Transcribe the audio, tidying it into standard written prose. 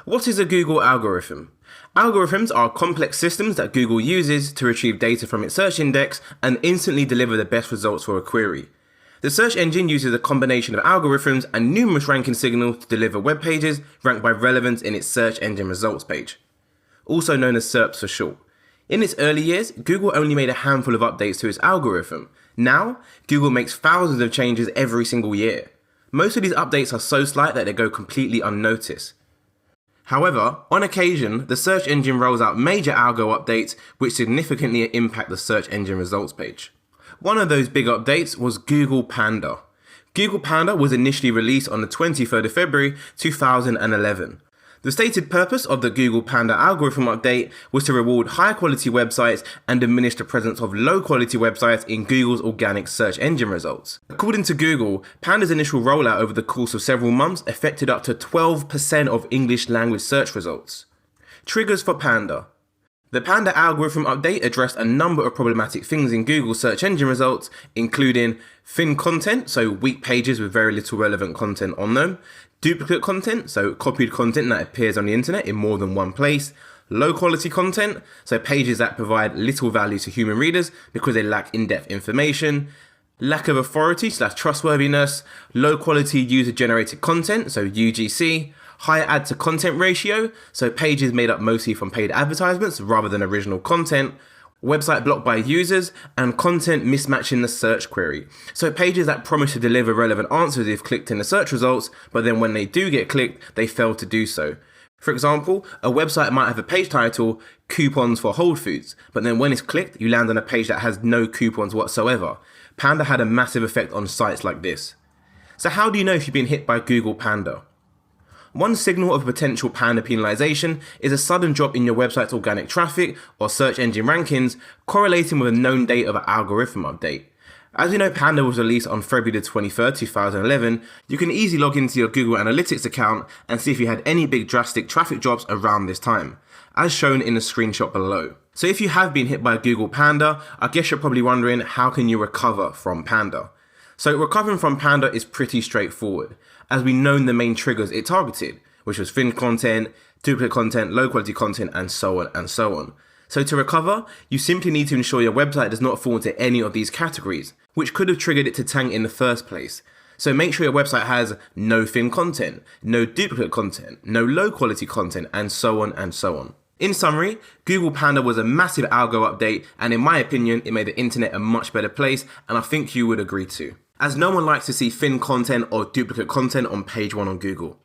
What is a Google algorithm? Algorithms are complex systems that Google uses to retrieve data from its search index and instantly deliver the best results for a query. The search engine uses a combination of algorithms and numerous ranking signals to deliver web pages ranked by relevance in its search engine results page, also known as SERPs for short. In its early years, Google only made a handful of updates to its algorithm. Now, Google makes thousands of changes every single year. Most of these updates are so slight that they go completely unnoticed. However, on occasion, the search engine rolls out major algo updates which significantly impact the search engine results page. One of those big updates was Google Panda. Google Panda was initially released on the 23rd of February 2011. The stated purpose of the Google Panda algorithm update was to reward high quality websites and diminish the presence of low quality websites in Google's organic search engine results. According to Google, Panda's initial rollout over the course of several months affected up to 12% of English language search results. Triggers for Panda. The Panda algorithm update addressed a number of problematic things in Google search engine results, including thin content, so weak pages with very little relevant content on them, duplicate content, so copied content that appears on the internet in more than one place, low quality content, so pages that provide little value to human readers because they lack in-depth information, lack of authority/trustworthiness, low quality user generated content, so UGC, high ad to content ratio, so pages made up mostly from paid advertisements rather than original content, website blocked by users, and content mismatching the search query. So pages that promise to deliver relevant answers if clicked in the search results, but then when they do get clicked, they fail to do so. For example, a website might have a page title, coupons for Whole Foods, but then when it's clicked, you land on a page that has no coupons whatsoever. Panda had a massive effect on sites like this. So how do you know if you've been hit by Google Panda? One signal of potential Panda penalization is a sudden drop in your website's organic traffic or search engine rankings correlating with a known date of an algorithm update. As you know, Panda was released on February 23rd, 2011, you can easily log into your Google Analytics account and see if you had any big drastic traffic drops around this time, as shown in the screenshot below. So if you have been hit by Google Panda, I guess you're probably wondering how can you recover from Panda? So recovering from Panda is pretty straightforward, as we know the main triggers it targeted, which was thin content, duplicate content, low quality content, and so on and so on. So to recover, you simply need to ensure your website does not fall into any of these categories, which could have triggered it to tank in the first place. So make sure your website has no thin content, no duplicate content, no low quality content, and so on and so on. In summary, Google Panda was a massive algo update, and in my opinion, it made the internet a much better place, and I think you would agree too, as no one likes to see thin content or duplicate content on page 1 on Google.